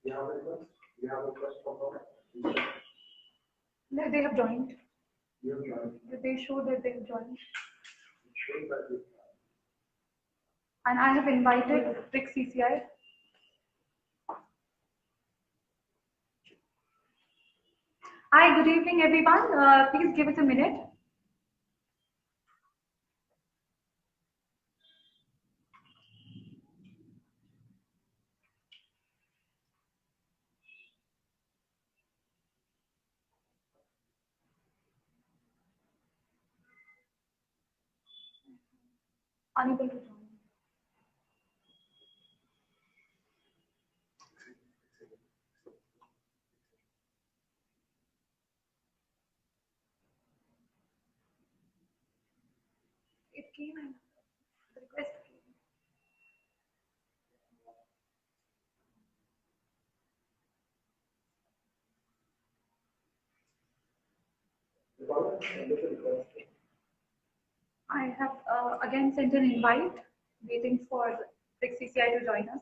No, they have joined. They show that they have joined. And I have invited BRICS CCI. Hi, good evening, everyone. Please give it a minute. Unable to join. It came in. The request came. I have again sent an invite, waiting for BRICS CCI to join us.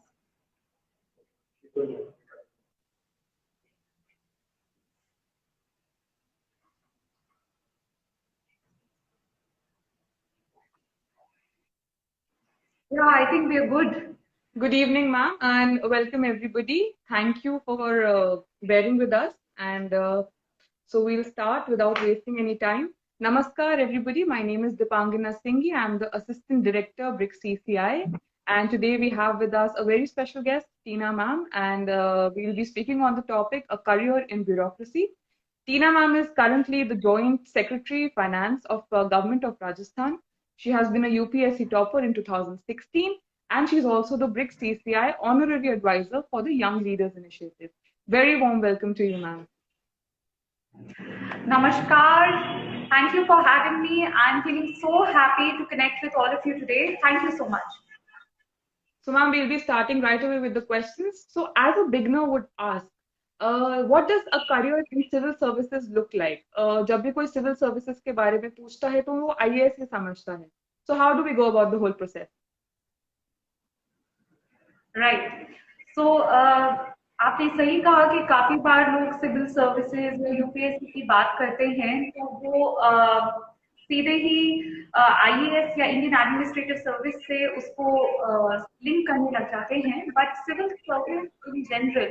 Yeah, I think we are good. Good evening, ma'am, and welcome everybody. Thank you for bearing with us. And so we'll start without wasting any time. Namaskar, everybody. My name is Dipangana Singhi. I'm the Assistant Director, BRICS CCI. And today we have with us a very special guest, Tina ma'am, and we'll be speaking on the topic, a career in bureaucracy. Tina ma'am is currently the Joint Secretary Finance of Government of Rajasthan. She has been a UPSC topper in 2016, and she's also the BRICS CCI Honorary Advisor for the Young Leaders Initiative. Very warm welcome to you, ma'am. Namaskar. Thank you for having me. I'm feeling so happy to connect with all of you today. Thank you so much. So, ma'am, we'll be starting right away with the questions. So, as a beginner would ask, what does a career in civil services look like? जब भी कोई civil services के बारे में पूछता है तो वो IAS ही समझता है. So, how do we go about the whole process? Right. So, आपने सही कहा कि काफी बार लोग सिविल सर्विसेज या यूपीएससी की बात करते हैं तो वो सीधे ही आईएएस या इंडियन एडमिनिस्ट्रेटिव सर्विस से उसको लिंक करने लग जाते हैं but civil service in general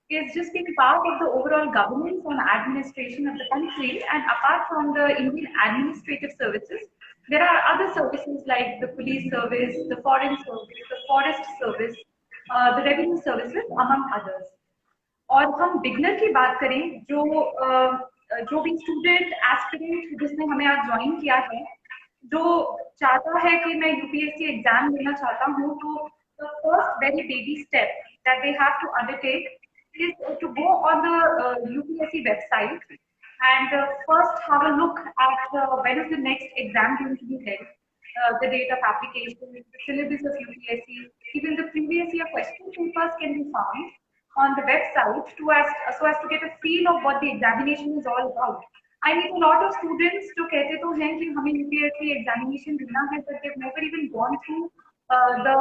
is just being part of the overall governance and administration of the country. And apart from the Indian administrative services, there are other services like the police service, the foreign service, the forest service, the revenue services, among others. और हम beginner की बात करें जो भी student aspirant जिसने हमें आज ज्वाइन किया है जो चाहता है कि मैं यूपीएससी एग्जाम देना चाहता हूँ तो the first very baby step that they have to undertake is to go on the UPSC website and first have a look at when is the next exam going to be held, the date of application, the syllabus of UPSC, even the previous year question papers can be found on the website so as to get a feel of what the examination is all about. I mean, a lot of students जो कहते तो हैं कि हमें UPSC examination देना है, but they've never even gone through the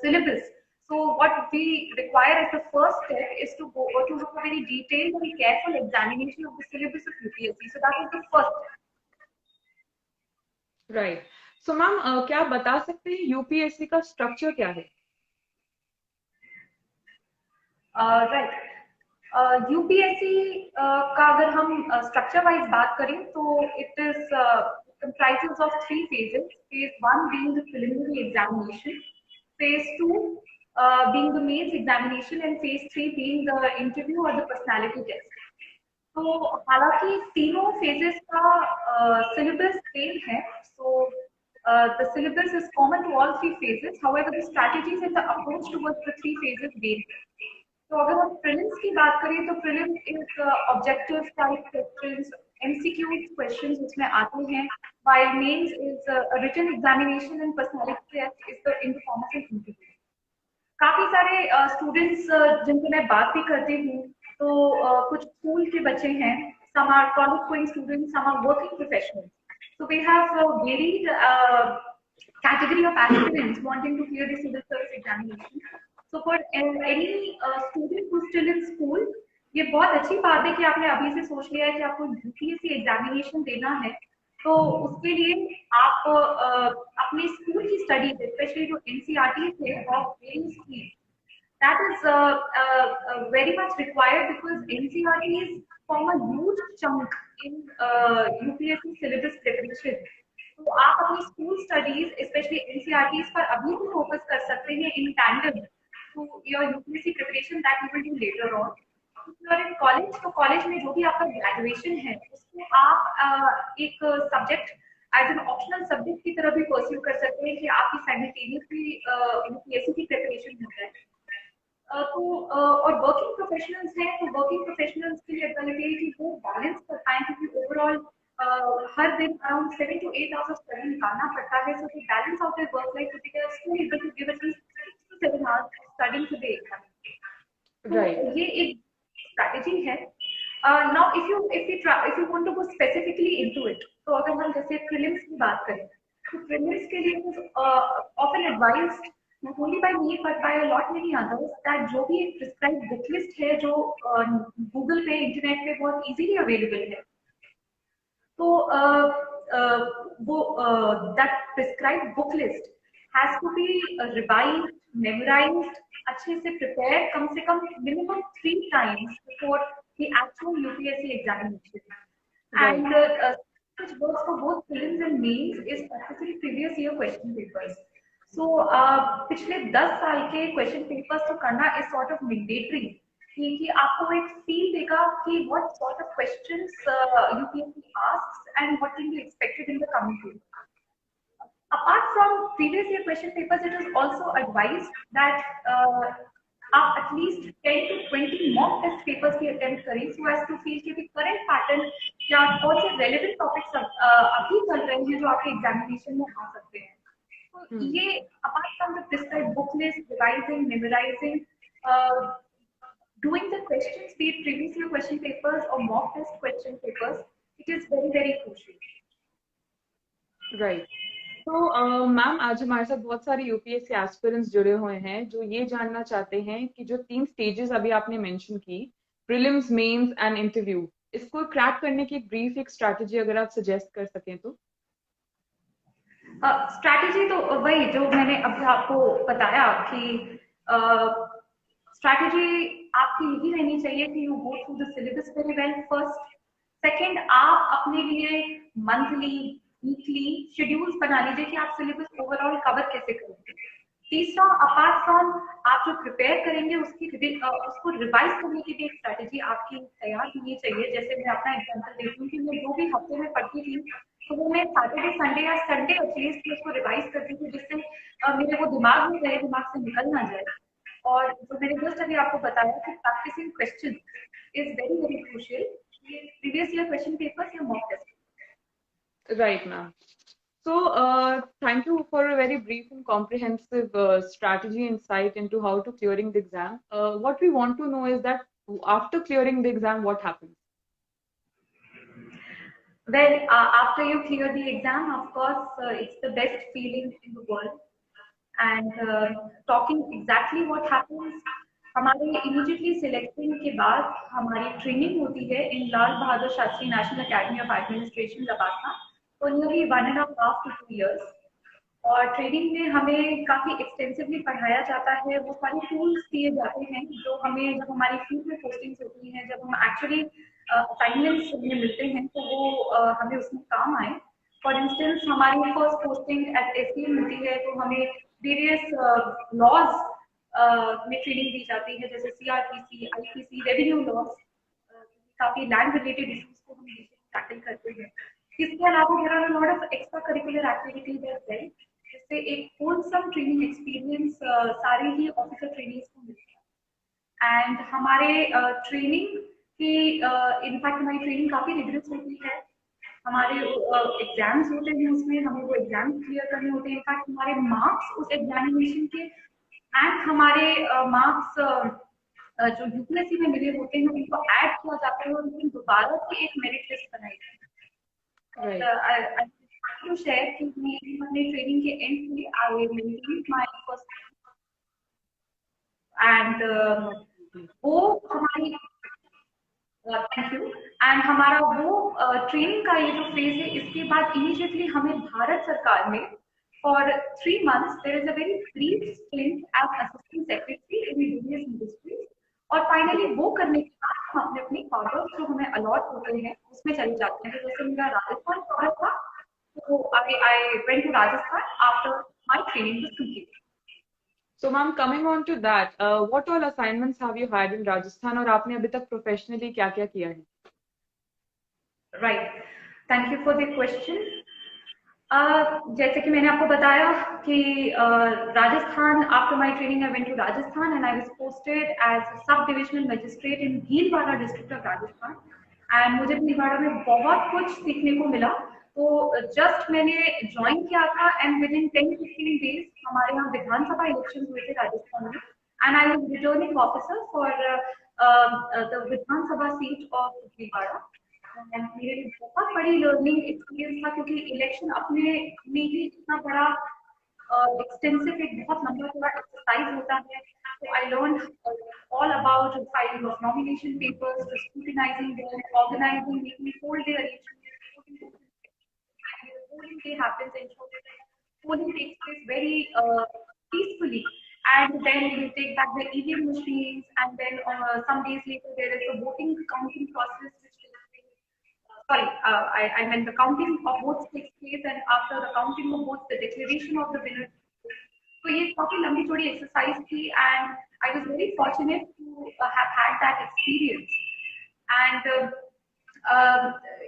syllabus. So what we require as the first step is to go to have a very detailed and careful examination of the syllabus of UPSC. So that is the first step. Right. So ma'am, क्या आप बता सकते हैं UPSC का structure क्या है? Right. UPSC का अगर हम स्ट्रक्चर वाइज बात करें तो it is comprises of 3 phases. Phase 1 being the preliminary examination, phase 2 being the mains examination, and phase 3 being the interview or the personality test. तो हालांकि तीनों phases का syllabus same है, so the syllabus is common to all 3 phases. However, the strategies and the approach towards the 3 phases vary. तो अगर हम prelims की बात करें तो prelims is objective type questions, MCQ questions उसमें आते हैं, while mains is written examination and personality test is the in the form of interview. काफी सारे स्टूडेंट्स जिनसे मैं बात भी करती हूँ तो कुछ स्कूल के बच्चे हैं, some are college going students, some are working professionals. So we have a varied category of aspirants wanting to clear the civil service examination. So for any student who's still in school, ये बहुत अच्छी बात है कि आपने अभी से सोच लिया है कि आपको यूपीएससी एग्जामिनेशन देना है। तो उसके लिए आप अपने स्कूल की स्टडीज, स्पेशली जो एनसीईआरटी थे of various field, that is very much required because NCERTs form a huge chunk in UPSC syllabus preparation. तो आप अपनी स्कूल स्टडीज स्पेशली एनसीईआरटीज पर अभी भी फोकस कर सकते हैं in tandem to your UPSC preparation that you will do later on. In college, तो कॉलेज में जो भी आपका ग्रेजुएशन है उसको आप एक subject as an optional subject की तरह भी परस्यू कर सकते हैं कि आपकी साइमल्टेनियसली यूपीएससी की प्रिपरेशन हो जाए। और वर्किंग प्रोफेशनल्स हैं, तो वर्किंग प्रोफेशनल्स के लिए अबिलिटी है कि वो बैलेंस कर पाए, क्योंकि ओवरऑल हर दिन around 7 to 8 hours of study निकालना पड़ता है। So to balance out their work life, they are still able to give at least 6 to 7 hours studying to the exam. तो ये एक स्ट्रैटेजी है। Now if you want to go specifically into it, तो अगर हम जैसे prelims की बात करें, तो प्रीलिम्स के लिए often advised not only by me but by a lot many others that जो भी एक प्रिस्क्राइब बुक लिस्ट है जो गूगल पे, इंटरनेट पे बहुत इजीली अवेलेबल है, तो वो that prescribed book list has to be revised, memorized, अच्छे से प्रिपेयर कम से कम minimum 3 times before the actual UPSC examination. And which works for both prelims and mains is practicing previous year question papers. So पिछले 10 साल के question papers तो करना is sort of mandatory, कि आपको एक फील देगा कि what sort of questions UPSC asks and what can be expected in the coming future. Apart from previous year question papers, it is also advised that आप at least 10 to 20 mock test papers की attempt करें, so as to feel कि current pattern या कौन से relevant topics अभी चल रहे हैं जो आपके एग्जामिनेशन में आ सकते हैं। तो ये apart from the prescribed book list, revising, memorizing, doing the questions, be it previous year question papers or mock test question papers, it is very very crucial. Right. तो मैम आज हमारे साथ बहुत सारे यूपीएससी एस्पिरेंट्स जुड़े हुए हैं जो ये जानना चाहते हैं कि जो 3 स्टेजेस अभी आपने मेंशन की, प्रीलिम्स, मेंस एंड इंटरव्यू, इसको क्रैक करने की एक ब्रीफ एक स्ट्रैटेजी अगर आप सजेस्ट कर सकें तो। स्ट्रैटेजी तो वही जो मैंने अभी आपको बताया कि स्ट्रैटेजी आपकी यही रहनी चाहिए कि you go through the syllabus very well first. Second, आप अपने लिए मंथली, वीकली शेड्यूल्स बना लीजिए कि आप सिलेबस ओवरऑल कवर कैसे करेंगे। तीसरा, अपार्ट फ्रॉम आप जो प्रिपेयर करेंगे उसको रिवाइज करने की भी एक स्ट्रैटेजी आपकी तैयार होनी चाहिए। जैसे मैं अपना एग्जांपल देती हूँ कि मैं जो भी हफ्ते में पढ़ती थी, तो वो मैं सैटरडे, संडे या संडे एटलीस्ट उसको रिवाइज करती थी, जिससे मेरे वो दिमाग में रहे, दिमाग से निकल ना जाए। और जो मैंने जस्ट अभी आपको बताया कि practising question is very very crucial, previous year question papers या mock test. Right, ma'am. So, thank you for a very brief and comprehensive strategy insight into how to clearing the exam. What we want to know is that after clearing the exam, what happens? Well, after you clear the exam, of course, it's the best feeling in the world. And talking exactly what happens, हमारे immediately selecting के बाद हमारी training होती है in Lal Bahadur Shastri national academy of administration लबासा, तो nearly 1.5 to 2 years। और training में हमें काफी एक्सटेंसिवली पढ़ाया जाता है, वो सारे टूल्स दिए जाते हैं जो हमें जब हमारी फील्ड में पोस्टिंग्स होती हैं, जब हम एक्चुअली असाइनमेंट्स में मिलते हैं, तो वो हमें उसमें काम आए। फॉर इंस्टेंस, हमारी फर्स्ट पोस्टिंग एट एसडीएम होती है, तो हमें वेरियस लॉज में ट्रेनिंग दी जाती है, जैसे सीआरपीसी, आईपीसी, रेवेन्यू लॉज, काफी लैंड रिलेटेड इश्यूज को हम टैकल करते हैं। इसके अलावा there are a lot of extra curricular activities as well, जिससे एक होलसम ट्रेनिंग एक्सपीरियंस सारे ही ऑफिसर ट्रेनिंग्स को मिलता है। एंड हमारे ट्रेनिंग की इनफैक्ट हमारी ट्रेनिंग काफी रिगरस होती है। हमारे एग्जाम्स होते हैं, उसमें हमें वो एग्जाम्स क्लियर करने होते हैं। इनफैक्ट हमारे मार्क्स उस एग्जामिनेशन के एंड हमारे मार्क्स जो यूपीएससी में मिले होते हैं उनको ऐड किया जाता है और उनको दोबारा से एक मेरिट लिस्ट बनाई जाती है। I to share कि मैं अपने ट्रेनिंग के एंड में I maintained my first and वो हमारी थैंक यू एंड हमारा वो ट्रेनिंग का ये जो फेज है, इसके बाद इमीडिएटली हमें भारत सरकार ने for 3 months there is a very brief stint as assistant secretary in various industries, और फाइनली वो करने के बाद हम अपने अपने ऑर्डर्स जो हमें अलॉट होते हैं उसमें चले जाते हैं। तो जैसे मेरा राजस्थान ऑर्डर था, तो I went to Rajasthan after my training was complete. So, ma'am, coming on to that, what all assignments have you had in Rajasthan और आपने अभी तक professionally क्या क्या किया है? Right, thank you for the question. जैसे कि मैंने आपको बताया कि Rajasthan, after my training I went to Rajasthan and I was posted as sub divisional magistrate in Bhilwara district of Rajasthan. And मुझे भीलवाड़ा में बहुत कुछ सीखने को मिला। तो जस्ट मैंने ज्वाइन किया था एंड विद इन 10-15 डेज हमारे यहाँ विधानसभा इलेक्शन हुए थे राजस्थान में, and I was returning officer for the Vidhan Sabha seat of Bhilwara. मेरे लिए बहुत बड़ी लर्निंग एक्सपीरियंस था, क्योंकि इलेक्शन अपने में ही इतना बड़ा एक्सटेंसिव, एक बहुत लंबा पूरा एक्सरसाइज होता है। तो I learn all about filing of nomination papers, scrutinising them, organising, making poll day arrangements, polling day happens, ensure that polling takes place very peacefully, and then you take back the EVM machines, and then some days later there is the voting counting process which takes place. Sorry, I meant the counting of votes takes place, and after the counting of votes, the declaration of the winner. So ये काफी लंबी चौड़ी exercise थी, and I was very fortunate to have had that experience. And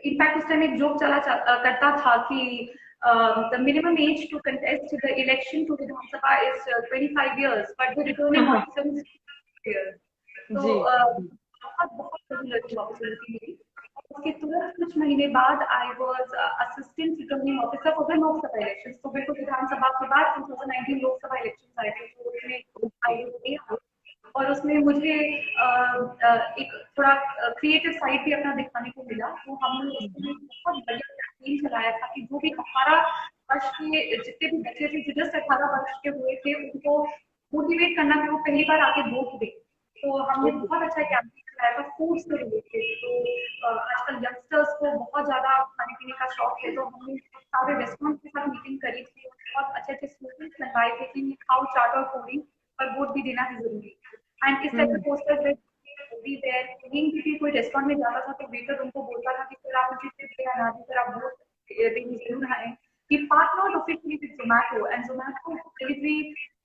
in fact उस time एक joke करता था कि the minimum age to contest the election to Vidhan Sabha is 25 years, but the returning officer is 6 years. So बहुत बड़ी learning opportunity मिली। उसके तुरंत कुछ महीने बाद I was assistant returning officer for the Lok Sabha election. तो बिल्कुल विधानसभा के बाद 2019 लोकसभा इलेक्शन आए थे, तो उसमें आई और उसमें मुझे एक थोड़ा क्रिएटिव साइड भी अपना दिखाने को मिला। तो हमने उसमें बहुत बढ़िया कैंपेन चलाया था कि जो भी 18 वर्ष के जितने भी बच्चे थे, जो जस्ट 18 वर्ष के हुए थे, उनको मोटिवेट करना कि वो पहली बार आके वोट दे। तो हमने बहुत अच्छा कैंपेन चलाया था फूड से रिलेटेड। तो आजकल यंगस्टर्स को बहुत ज्यादा खाने पीने का शौक है, तो हमने सारे रेस्टोरेंट के साथ मीटिंग करी थी, बहुत अच्छे अच्छे स्लोगन्स बनवाए थे कि खाओ चाट और पूरी, पर वोट भी देना है जरूरी। एंड इस टाइप के पोस्टर्स एवरीवेयर। कहीं भी कोई रेस्टोरेंट में जाता था तो वेटर उनको बोलता था कि सर आप मुझे टिप देना ना दी, सर आप वोट देने जरूर आए। He partnered officially with Zomato, and Zomato delivery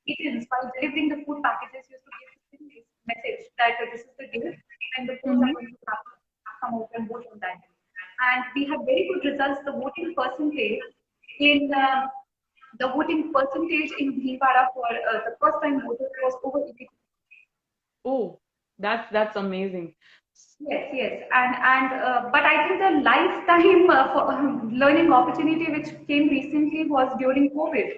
agents, by delivering the food packages, used to give this message that this is the day and the polls are going to come out and vote on that. And we have very good results. The voting percentage in Bhilwara for the first time voters was over 80%. Oh, that's amazing. Yes, and but I think the lifetime learning opportunity which came recently was during COVID,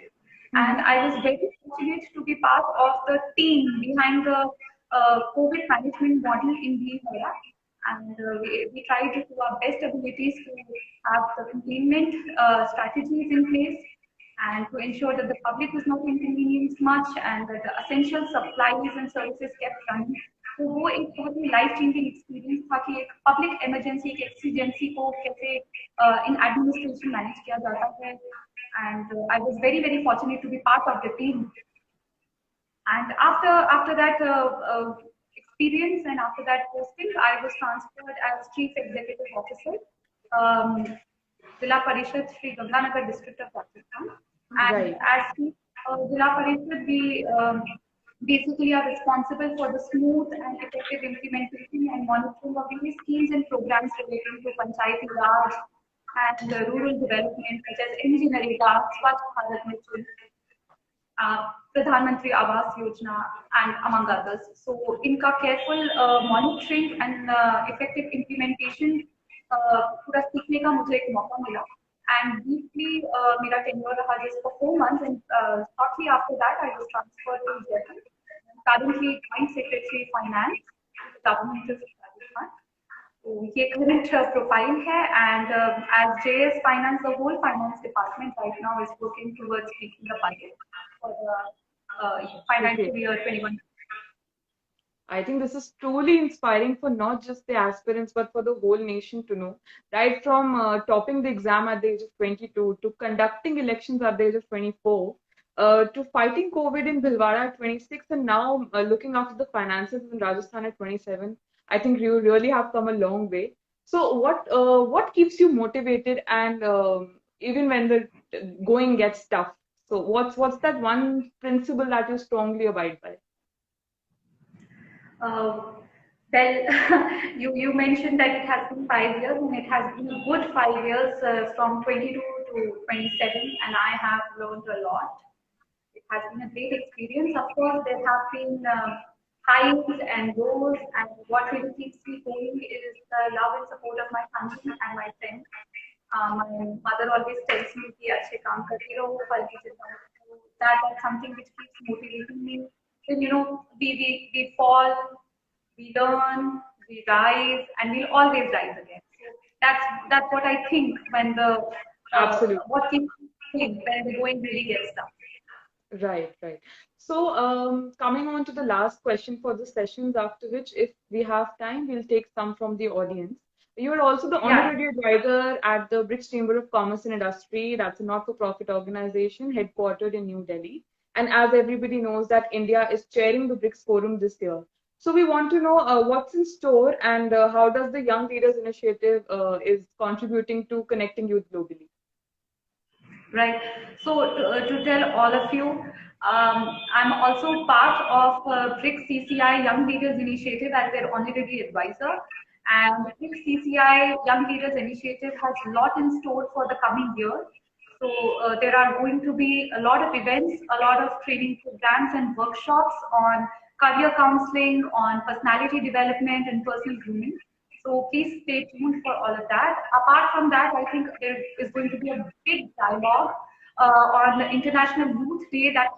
and I was very fortunate to be part of the team behind the COVID management model in Bhilwara, and we tried to do our best abilities to have the containment strategies in place, and to ensure that the public was not inconvenienced much, and that the essential supplies and services kept running. तो वो एक बहुत ही life changing experience था कि एक public emergency, एक exigency को कैसे इन एडमिनिस्ट्रेशन मैनेज किया जाता है। And I was very very fortunate to be part of the team. And after that experience and after that posting, I was transferred as Chief Executive Officer, Zilla Parishad, Sri Ganganagar district of Rajasthan. And right. As Zilla Parishad, we basically are responsible for the smooth and effective implementation and monitoring of various schemes and programs relating to Panchayati Raj and rural development, such as NGNREGA, Swachh Bharat Mission, Pradhan Mantri Awas Yojana, and among others. So, इनका careful monitoring and effective implementation पूरा सीखने का मुझे एक मौका मिला। And briefly, मेरा tenure रहा just for 4 months, and shortly after that, I was transferred to Jaipur. Currently, Joint Secretary Finance, Government of Rajasthan. So, ये current profile है, and as JS Finance, the whole finance department right now is working towards making the budget for the financial year 21. I think this is truly inspiring for not just the aspirants, but for the whole nation to know. Right from topping the exam at the age of 22 to conducting elections at the age of 24 to fighting COVID in Bhilwara at 26 and now looking after the finances in Rajasthan at 27. I think you really have come a long way. So what keeps you motivated and even when the going gets tough? So what's that one principle that you strongly abide by? Uh, well, you mentioned that it has been 5 years, and it has been a good 5 years from 22 to 27, and I have learned a lot. It has been a great experience. Of course, there have been highs and lows, and what really keeps me going is the love and support of my family and my friends. My mother always tells me कि अच्छे काम करती रहो फल की चिंता मत करो. That's something which keeps motivating me. Then we fall, we learn, we rise, and we'll always rise again. So that's what I think when the Absolutely. what keeps me going when the going really gets tough. Right, right. So, coming on to the last question for the sessions, after which, if we have time, we'll take some from the audience. You are also the Yeah. honorary advisor at the BRICS Chamber of Commerce and Industry. That's a not-for-profit organization headquartered in New Delhi. And as everybody knows, that India is chairing the BRICS Forum this year. So we want to know what's in store and how does the Young Leaders Initiative is contributing to connecting youth globally. Right. So to tell all of you, I'm also part of BRICS CCI Young Leaders Initiative as their honorary advisor. And BRICS CCI Young Leaders Initiative has a lot in store for the coming year. So there are going to be a lot of events, a lot of training programs and workshops on career counseling, on personality development and personal grooming. So please stay tuned for all of that. Apart from that, I think there is going to be a big dialogue on the International Youth Day that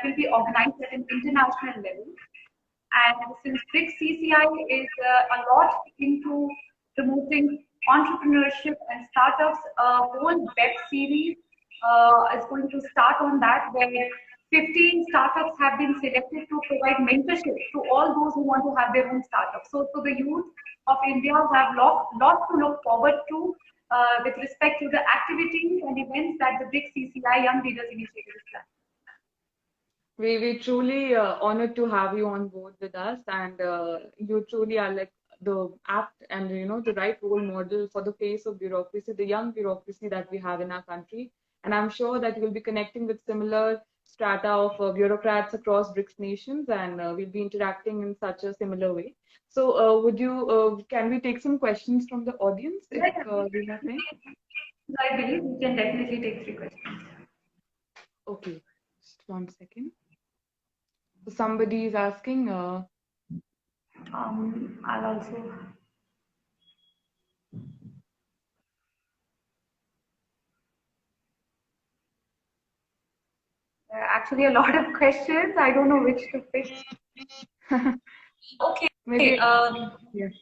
will be organized at an international level. And since BRICS CCI is a lot into promoting entrepreneurship and startups, a whole web series is going to start on that, where 15 startups have been selected to provide mentorship to all those who want to have their own startups. So the youth of India have lot to look forward to with respect to the activities and events that the BRICS CCI Young Leaders Initiative is planning. We truly honored to have you on board with us, and you truly are like the apt and the right role model for the face of bureaucracy, the young bureaucracy that we have in our country. And I'm sure that you will be connecting with similar strata of bureaucrats across BRICS nations, and we'll be interacting in such a similar way. So, can we take some questions from the audience if we have time? I believe we can definitely take 3 questions. Okay, just 1 second. So somebody is asking. I'll also. Actually, a lot of questions. I don't know which to pick. Okay. Maybe. Yes.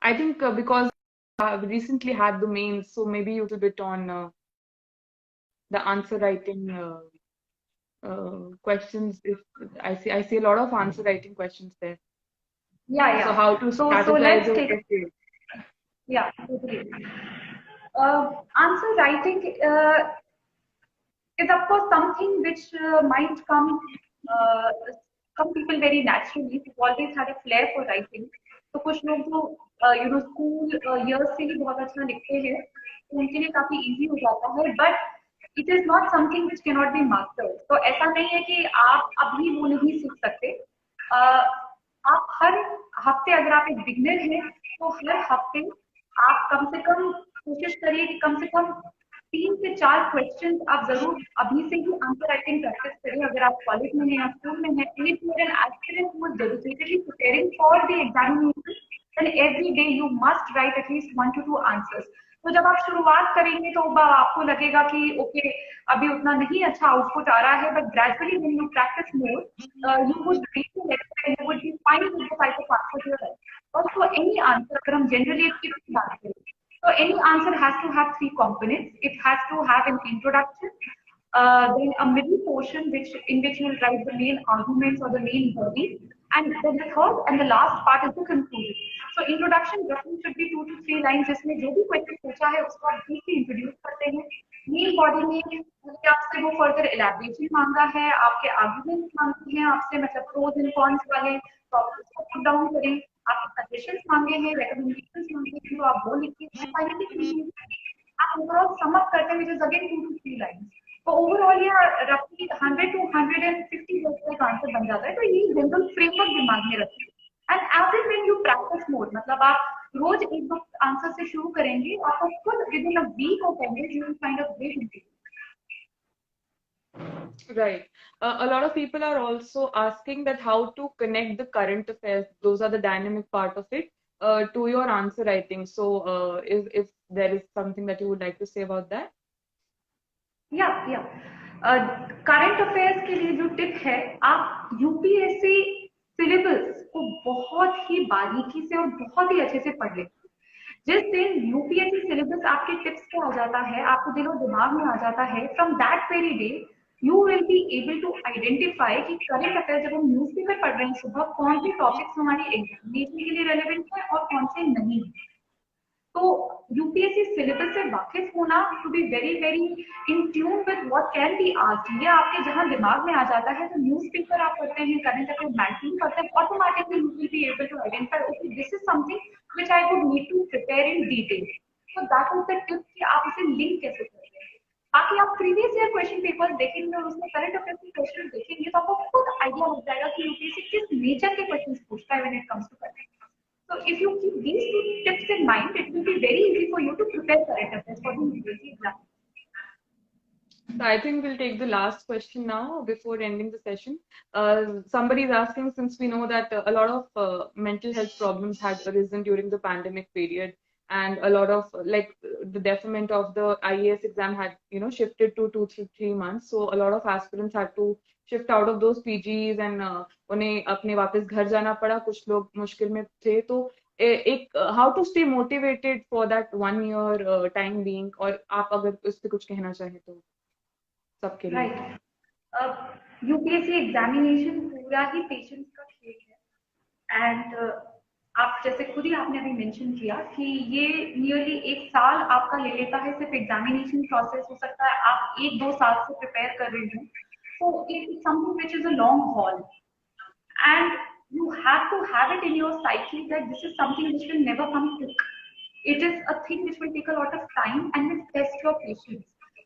I think because I've recently had the mains, so maybe a little bit on the answer writing questions. If I see a lot of answer writing questions there. Yeah, yeah. So how to strategize? So let's take. Yeah, totally. Answer writing is of course something which might come people very naturally who always had a flair for writing. तो कुछ लोग जो school years से ही बहुत अच्छा लिखते हैं तो उनके लिए काफी easy हो जाता है but it is not something which cannot be mastered. तो ऐसा नहीं है कि आप अभी वो नहीं सीख सकते. आप हर हफ्ते अगर आप एक बिगनर हैं तो हर हफ्ते आप कम से कम कोशिश करिए कि कम से कम 3 से 4 क्वेश्चन आप जरूर अभी से ही आंसर राइटिंग प्रैक्टिस करें. अगर आप कॉलेज में हैं या स्कूल में हैं, and if you are an aspirant who is dedicatedly preparing for the examination, then every day you must write at least 1 to 2 answers. तो जब आप शुरुआत करेंगे तो आपको लगेगा कि ओके अभी उतना नहीं अच्छा आउटपुट आ रहा है, but gradually when you practise more you would read the lecture and you would be fine with the type of answer you right. Also any answer, अगर हम जनरली एक बात करें, so any answer has to have 3 components. It has to have an introduction, then a middle portion in which you will write the main arguments or the main body, and then the third and the last part is the conclusion. So introduction roughly should be 2 to 3 lines, जिसमें जो भी question पूछा है उसको आप briefly introduce करते हैं. Main body में आपसे वो फर्दर एलैबोरेशन मांगा है, आपके आर्गुमेंट्स मांगे हैं आपसे, मतलब प्रोज एंड कॉन्स वाले, तो आप उसको पुट डाउन करें. आपके सजेशंस मांगे हैं, रिकमेंडेशंस मांगे हैं, तो आप वो लिखिए. फाइनली आप ओवरऑल सम अप करते हैं, which is again 2 to 3 lines. तो ओवरऑल ये रफली 100 to 150 वर्ड का आंसर बन जाता है. तो ये जनरल फ्रेमवर्क दिमाग में रखिए. And as and when you practise more, मतलब आप रोज एक दो आंसर से शुरू करेंगे, आपको खुद within a week of time you will find a great improvement. Right. A lot of people are also asking that how to connect the current affairs, those are the dynamic part of it, to your answer writing. So, if there is something that you would like to say about that? या current affairs के लिए जो tip है, आप UPSC syllabus को बहुत ही बारीकी से और बहुत ही अच्छे से पढ़ लें. जिस दिन यूपीएससी सिलेबस आपके टिप्स पे आ जाता है, आपको दिलो दिमाग में आ जाता है, from that very day you will be able to identify कि करंट अफेयर जब हम न्यूज़पेपर पढ़ रहे हैं सुबह, कौन से टॉपिक्स हमारी एग्जामिनेशन के लिए रेलेवेंट है और कौन से नहीं. तो यूपीएससी सिलेबस से वाकिफ होना, to be very very in tune with what can be asked, ये आपके जहां दिमाग में आ जाता है. तो न्यूज़पेपर आप पढ़ते हैं, करंट अफेयर मैगजीन पढ़ते हैं, automatically you will be able to identify okay this is something which I would need to prepare in detail. तो दैट इज द टिप कि आप इसे लिंक कैसे करते हैं. बाकी आप प्रीवियस ईयर क्वेश्चन पेपर देखेंगे और उसमें करंट अफेयर के क्वेश्चन देखेंगे तो आपको खुद आइडिया लग जाएगा कि यूपीएससी किस नेचर के क्वेश्चन पूछता है when it comes to current. So if you keep these 2 tips in mind, it will be very easy for you to prepare current affairs for the UPSC exam. So I think we'll take the last question now before ending the session. Somebody is asking, since we know that a lot of mental health problems had arisen during the pandemic period, and a lot of the deferment of the IAS exam had shifted to 2 to 3 months. So a lot of aspirants had to shift out of those PGs and उन्हें अपने वापस घर जाना पड़ा. कुछ लोग मुश्किल में थे. तो एक how to stay motivated for that 1 year time being, और आप अगर इस पे कुछ कहना चाहें तो सबके लिए. राइट. यूपीएससी एग्जामिनेशन पूरा ही पेशेंस का खेल है. एंड आप जैसे खुद ही आपने अभी मेंशन किया कि ये नियरली 1 साल आपका ले लेता है सिर्फ एग्जामिनेशन प्रोसेस. हो सकता है आप 1-2 साल से प्रिपेयर कर रहे हो. So it is something which is a long haul, and you have to have it in your psyche that this is something which will never come quick. It is a thing which will take a lot of time and will test your patience.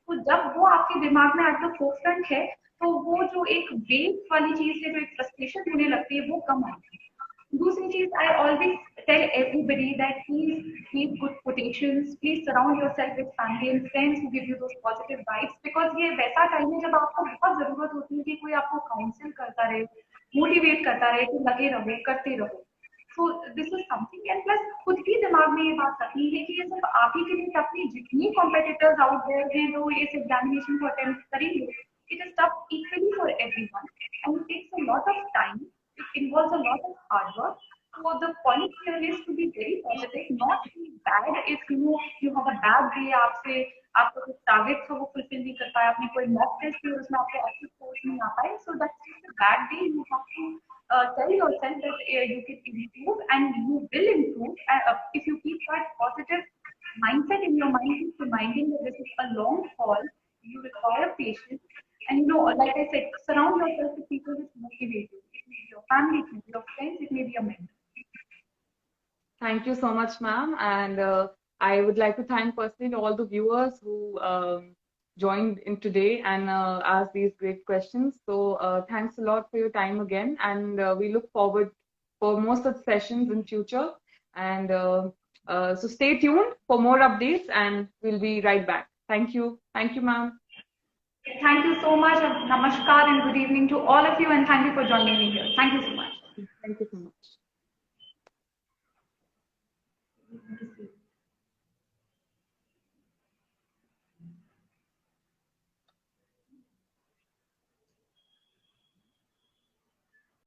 तो जब वो आपके दिमाग में at the forefront है, तो वो जो एक वेव वाली चीज है, जो एक फ्रस्ट्रेशन होने लगती है, वो कम आती है. दूसरी चीज, I always tell everybody that please keep good quotations, please surround yourself with family and friends who give you those positive vibes, because ये वैसा टाइम है जब आपको बहुत जरूरत होती है कि कोई आपको काउंसिल करता रहे, मोटिवेट करता रहे कि लगे रहो, करते रहो. So this is something, and plus खुद भी दिमाग में ये बात रखनी है कि ये सिर्फ आप ही के लिए टफ नहीं, जितनी कॉम्पिटिटर्स आउट देयर हैं जो इस एग्जामिनेशन को अटेम्प्ट करेंगे, it is tough equally for everyone and it takes a lot of time. It involves a lot of hard work. So the point here is to be very positive, not be bad if you have a bad day. आपको कुछ target था वो fulfil नहीं कर पाए, आपने कोई mock test किया उसमें आपको अच्छी स्कोर्स नहीं आ पाए. So that's just a bad day. You have to tell yourself that you can improve and you will improve if you keep that positive mindset in your mind, keep reminding that this is a long haul. You require patience, and like I said, surround yourself with people who motivate you. It may be your family, it may be your friends, it may be a mentor. Thank you so much, ma'am. And I would like to thank personally all the viewers who joined in today and asked these great questions. So thanks a lot for your time again. And we look forward for more such sessions in future. And so stay tuned for more updates and we'll be right back. Thank you. Thank you, ma'am. Thank you so much. Namaskar and good evening to all of you. And thank you for joining me here. Thank you so much. Thank you so much.